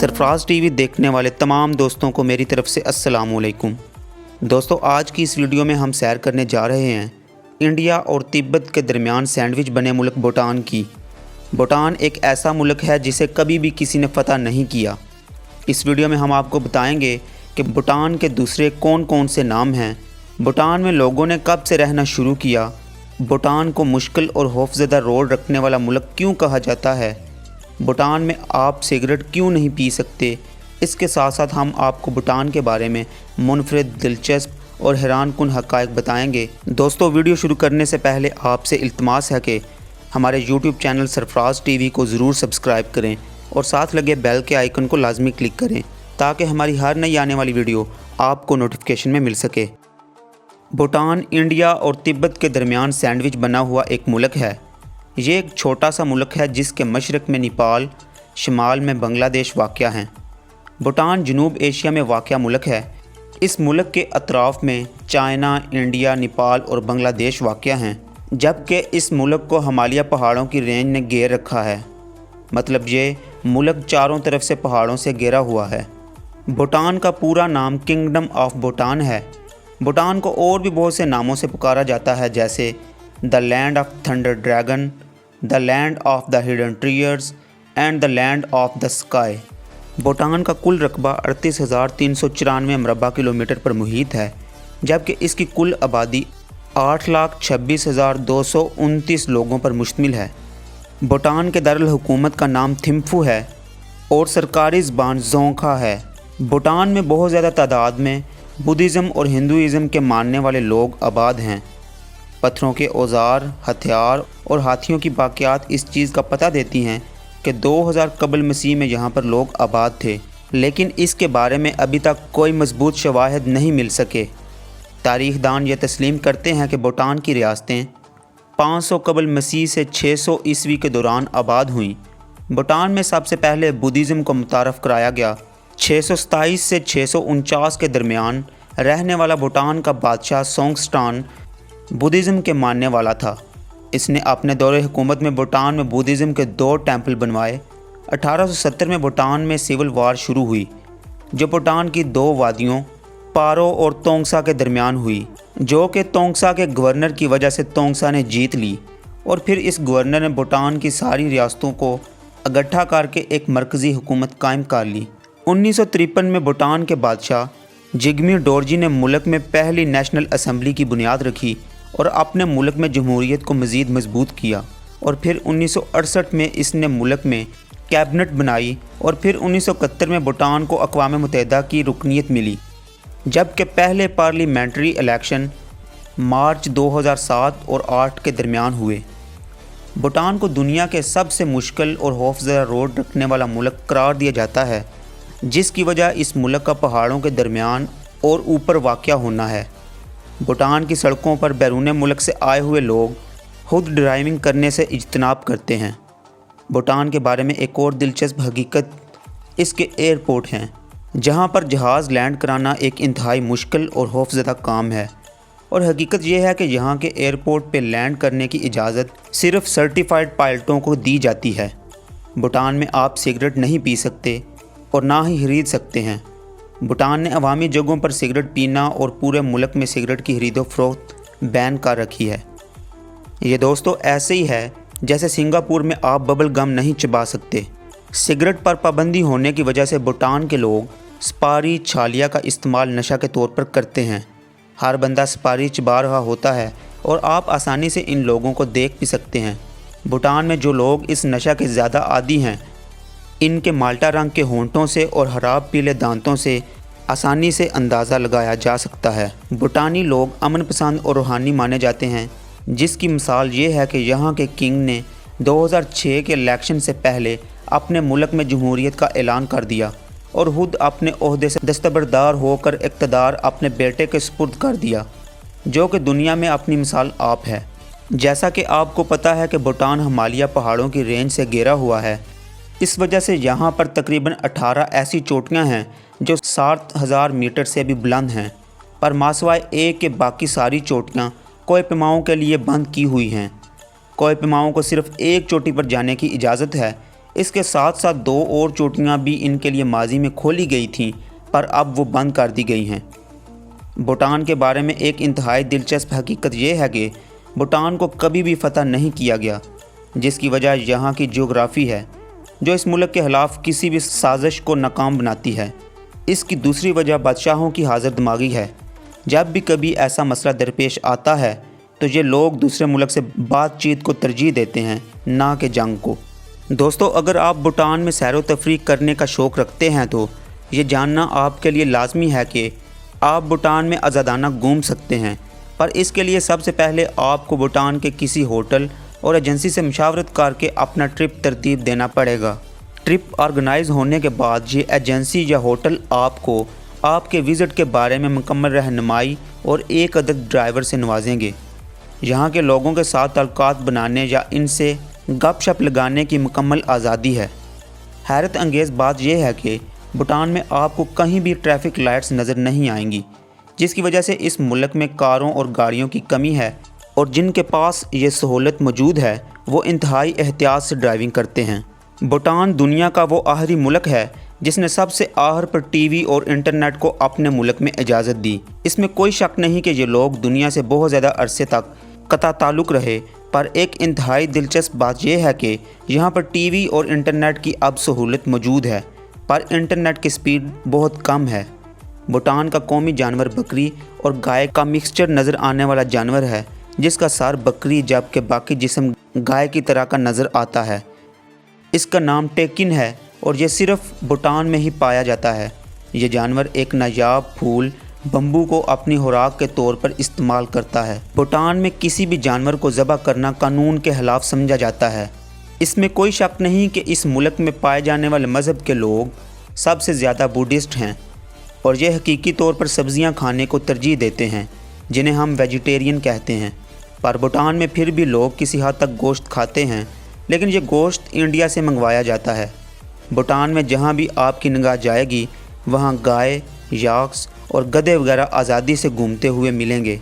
Sarfaraz TV देखने वाले तमाम दोस्तों को मेरी तरफ से अस्सलाम वालेकुम। दोस्तों, आज की इस वीडियो में हम सैर करने जा रहे हैं इंडिया और तिब्बत के दरमियान सैंडविच बने मुल्क भूटान की। भूटान एक ऐसा मुल्क है जिसे कभी भी किसी ने फ़तह नहीं किया। इस वीडियो में हम आपको बताएंगे कि भूटान के दूसरे कौन कौन से नाम हैं, भूटान में लोगों ने कब से रहना शुरू किया, भूटान को मुश्किल और खौफज़दा रोल रखने वाला मुल्क क्यों कहा जाता है, भूटान में आप सिगरेट क्यों नहीं पी सकते। इसके साथ साथ हम आपको भूटान के बारे में मुनफरिद, दिलचस्प और हैरानकुन हक़ाइक़ बताएंगे। दोस्तों, वीडियो शुरू करने से पहले आपसे इल्तमास है कि हमारे YouTube चैनल सरफराज टीवी को ज़रूर सब्सक्राइब करें और साथ लगे बेल के आइकन को लाजमी क्लिक करें ताकि हमारी हर नई आने वाली वीडियो आपको नोटिफिकेशन में मिल सके। भूटान इंडिया और तिब्बत के दरमियान सैंडविच बना हुआ एक मुल्क है। ये एक छोटा सा मुल्क है जिसके मशरक़ में नेपाल, शुमाल में बांग्लादेश वाक़या हैं। भूटान जनूब एशिया में वाक़या मुल्क है। इस मुल्क के अतराफ़ में चाइना, इंडिया, नेपाल और बांग्लादेश वाक़या हैं, जबकि इस मुल्क को हिमालय पहाड़ों की रेंज ने घेर रखा है। मतलब ये मुल्क चारों तरफ से पहाड़ों से घिरा हुआ है। भूटान का पूरा नाम किंगडम ऑफ भूटान है। भूटान को और भी बहुत से नामों से पुकारा जाता है, जैसे the land of thunder dragon, the land of the hidden treasures and the land of the sky. Bhutan का कुल रकबा 38,394 मरबा किलोमीटर पर मुहित है, जबकि इसकी कुल आबादी 8,26,229 लोगों पर मुश्तमिल है। भूटान के दारुल हुकूमत का नाम थिम्फू है और सरकारी ज़बान ज़ोंखा है। भूटान में बहुत ज़्यादा तादाद में बुद्धिज़्म और हिंदुइज़्म के मानने वाले लोग आबाद हैं। पत्थरों के औजार, हथियार और हाथियों की बाक़ियात इस चीज़ का पता देती हैं कि 2000 कबल मसीह में यहाँ पर लोग आबाद थे, लेकिन इसके बारे में अभी तक कोई मजबूत शवाहिद नहीं मिल सके। तारीख़दान ये तस्लीम करते हैं कि भूटान की रियासतें 500 कबल मसीह से 600 ईस्वी के दौरान आबाद हुईं। भूटान में सबसे पहले बुद्धिज़्म को मुतारफ़ कराया गया। 627 से 649 के दरमियान रहने वाला भूटान का बादशाह सोंगस्टान बुद्धिज़्म के मानने वाला था। इसने अपने दौरे हुकूमत में भूटान में बुद्धिज़्म के 2 टेंपल बनवाए। 1870 में भूटान में सिविल वार शुरू हुई, जो भूटान की 2 वादियों पारो और तोंगसा के दरमियान हुई, जो कि तोंगसा के गवर्नर की वजह से तोंगसा ने जीत ली और फिर इस गवर्नर ने भूटान की सारी रियासतों को इकट्ठा करके एक मरकज़ी हुकूमत कायम कर ली। 1953 में भूटान के बादशाह जिग्मे डोरजी ने मुल्क में पहली नेशनल असम्बली की बुनियाद रखी और अपने मुल्क में जमहूरियत को मज़ीद मजबूत किया। और फिर 1968 में इसने मुल्क में कैबिनेट बनाई और फिर 1971 में भूटान को अक़वाम मुत्तहिदा की रुकनीत मिली, जबकि पहले पार्लियामेंट्री इलेक्शन मार्च 2007 और 8 के दरमियान हुए। भूटान को दुनिया के सबसे मुश्किल और खौफज़दा रोड रखने वाला मुल्क करार दिया जाता है, जिसकी वजह इस मुल्क का पहाड़ों के दरमियान और ऊपर वाक़या होना है। भूटान की सड़कों पर बैरून मुल्क से आए हुए लोग खुद ड्राइविंग करने से इज्तनाब करते हैं। भूटान के बारे में एक और दिलचस्प हकीकत इसके एयरपोर्ट हैं, जहां पर जहाज़ लैंड कराना एक इंतहाई मुश्किल और खौफज़दा काम है। और हकीकत यह है कि यहाँ के एयरपोर्ट पे लैंड करने की इजाज़त सिर्फ सर्टिफाइड पायलटों को दी जाती है। भूटान में आप सिगरेट नहीं पी सकते और ना ही खरीद सकते हैं। भूटान ने अवामी जगहों पर सिगरेट पीना और पूरे मुल्क में सिगरेट की खरीदो फरोख्त बैन कर रखी है। ये दोस्तों ऐसे ही है जैसे सिंगापुर में आप बबल गम नहीं चबा सकते। सिगरेट पर पाबंदी होने की वजह से भूटान के लोग सुपारी, छालिया का इस्तेमाल नशा के तौर पर करते हैं। हर बंदा सुपारी चबा रहा होता है और आप आसानी से इन लोगों को देख भी सकते हैं। भूटान में जो लोग इस नशा के ज़्यादा आदी हैं, इनके माल्टा रंग के होंठों से और खराब पीले दांतों से आसानी से अंदाज़ा लगाया जा सकता है। भूटानी लोग अमन पसंद और रूहानी माने जाते हैं, जिसकी मिसाल ये है कि यहाँ के किंग ने 2006 के इलेक्शन से पहले अपने मुल्क में जमहूरियत का ऐलान कर दिया और खुद अपने ओहदे से दस्तबरदार होकर इक़्तिदार अपने बेटे के सुपुर्द कर दिया, जो कि दुनिया में अपनी मिसाल आप है। जैसा कि आपको पता है कि भूटान हिमालय पहाड़ों की रेंज से घिरा हुआ है। इस वजह से यहाँ पर तकरीबन 18 ऐसी चोटियाँ हैं जो 7000 मीटर से भी बुलंद हैं, पर मासवाए एक के बाकी सारी चोटियाँ कोई पैमाओं के लिए बंद की हुई हैं। कोई पैमाओं को सिर्फ एक चोटी पर जाने की इजाज़त है, इसके साथ साथ 2 और चोटियाँ भी इनके लिए माजी में खोली गई थीं, पर अब वो बंद कर दी गई हैं। भूटान के बारे में एक इंतहाई दिलचस्प हकीकत ये है कि भूटान को कभी भी फतह नहीं किया गया, जिसकी वजह यहाँ की ज्योग्राफी है जो इस मुल्क के खिलाफ किसी भी साजिश को नाकाम बनाती है। इसकी दूसरी वजह बादशाहों की हाजिर दिमागी है। जब भी कभी ऐसा मसला दरपेश आता है तो ये लोग दूसरे मुल्क से बातचीत को तरजीह देते हैं, ना कि जंग को। दोस्तों, अगर आप भूटान में सैर व तफरीह करने का शौक़ रखते हैं तो ये जानना आपके लिए लाजमी है कि आप भूटान में आज़ादाना घूम सकते हैं, पर इसके लिए सबसे पहले आपको भूटान के किसी होटल और एजेंसी से मशावरत करके अपना ट्रिप तरतीब देना पड़ेगा। ट्रिप ऑर्गेनाइज होने के बाद ये एजेंसी या होटल आपको आपके विज़िट के बारे में मुकम्मल रहनुमाई और एक अदद ड्राइवर से नवाजेंगे। यहाँ के लोगों के साथ ताल्लुकात बनाने या इनसे गपशप लगाने की मुकम्मल आज़ादी है। हैरत अंगेज़ बात यह है कि भूटान में आपको कहीं भी ट्रैफिक लाइट्स नज़र नहीं आएंगी, जिसकी वजह से इस मुल्क में कारों और गाड़ियों की कमी है, और जिनके पास ये सहूलत मौजूद है वो इंतहाई एहतियात से ड्राइविंग करते हैं। भूटान दुनिया का वो आखिरी मुल्क है जिसने सबसे आखिर पर टीवी और इंटरनेट को अपने मुल्क में इजाज़त दी। इसमें कोई शक नहीं कि ये लोग दुनिया से बहुत ज़्यादा अरसे तक कता ताल्लुक़ रहे, पर एक इंतहाई दिलचस्प बात यह है कि यहाँ पर टीवी और इंटरनेट की अब सहूलत मौजूद है, पर इंटरनेट की स्पीड बहुत कम है। भूटान का कौमी जानवर बकरी और गाय का मिक्सचर नज़र आने वाला जानवर है, जिसका सर बकरी जबकि बाकी जिस्म गाय की तरह का नज़र आता है। इसका नाम टेकिन है और ये सिर्फ भूटान में ही पाया जाता है। ये जानवर एक नायाब फूल बम्बू को अपनी खुराक के तौर पर इस्तेमाल करता है। भूटान में किसी भी जानवर को ज़बह करना कानून के खिलाफ समझा जाता है। इसमें कोई शक नहीं कि इस मुल्क में पाए जाने वाले मज़हब के लोग सबसे ज़्यादा बुद्धिस्ट हैं और ये हकीकी तौर पर सब्ज़ियाँ खाने को तरजीह देते हैं, जिन्हें हम वेजिटेरियन कहते हैं। पर भूटान में फिर भी लोग किसी हद तक गोश्त खाते हैं, लेकिन ये गोश्त इंडिया से मंगवाया जाता है। भूटान में जहाँ भी आपकी निगाह जाएगी वहाँ गाय, याक्स और गधे वगैरह आज़ादी से घूमते हुए मिलेंगे।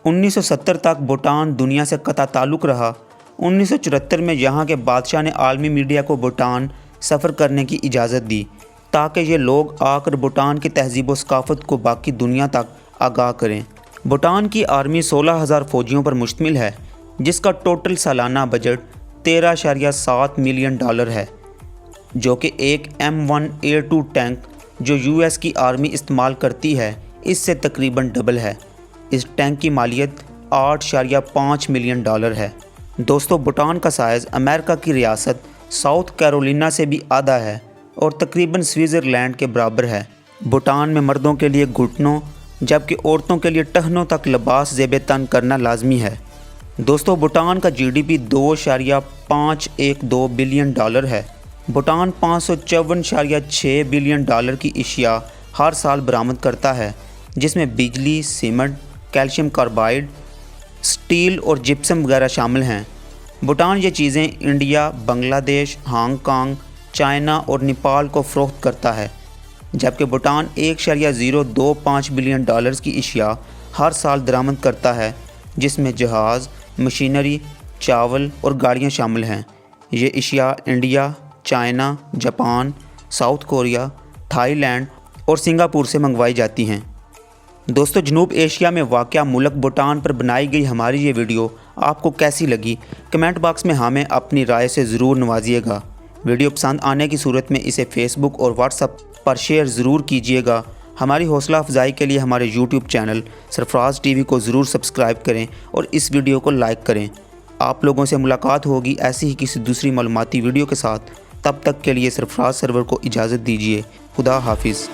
1970 तक भूटान दुनिया से कता ताल्लुक़ रहा। 1974 में यहाँ के बादशाह ने आलमी मीडिया को भूटान सफ़र करने की इजाज़त दी, ताकि ये लोग आकर भूटान की तहज़ीब व सकाफ़त को बाकी दुनिया तक आगाह करें। भूटान की आर्मी 16,000 फ़ौजियों पर मुश्तमिल है, जिसका टोटल सालाना बजट $13.7 मिलियन है, जो कि एक M1A2 टैंक जो US की आर्मी इस्तेमाल करती है इससे तकरीबन डबल है। इस टैंक की मालियत $8.5 मिलियन है। दोस्तों, भूटान का साइज़ अमेरिका की रियासत साउथ कैरोलिना से भी आधा है और तकरीबन स्विट्ज़रलैंड के बराबर है। भूटान में मर्दों के लिए घुटनों जबकि औरतों के लिए टखनों तक लिबास ज़ेब तन करना लाजमी है। दोस्तों, भूटान का GDP $2.512 बिलियन है। भूटान $554.6 बिलियन की अशिया हर साल बरामद करता है, जिसमें बिजली, सीमेंट, कैल्शियम कार्बाइड, स्टील और जिप्सम वगैरह शामिल हैं। भूटान ये चीज़ें इंडिया, बांग्लादेश, हांगकांग, चाइना और नेपाल को फ़रोख्त करता है, जबकि भूटान $1.025 बिलियन की अशिया हर साल दरामद करता है, जिसमें जहाज़, मशीनरी, चावल और गाड़ियाँ शामिल हैं। ये अशिया India, China, Japan, south Korea, Thailand और सिंगापुर से मंगवाई जाती हैं। दोस्तों, जनूब एशिया में वाक़या मुल्क भूटान पर बनाई गई हमारी ये वीडियो आपको कैसी लगी? कमेंट बॉक्स में हमें अपनी राय से ज़रूर नवाजिएगा। वीडियो पसंद आने की सूरत में इसे फेसबुक और व्हाट्सएप पर शेयर ज़रूर कीजिएगा। हमारी हौसला अफजाई के लिए हमारे YouTube चैनल सरफराज TV को ज़रूर सब्सक्राइब करें और इस वीडियो को लाइक करें। आप लोगों से मुलाकात होगी ऐसी ही किसी दूसरी मालूमाती वीडियो के साथ। तब तक के लिए सरफराज सर्वर को इजाज़त दीजिए। खुदा हाफिज़।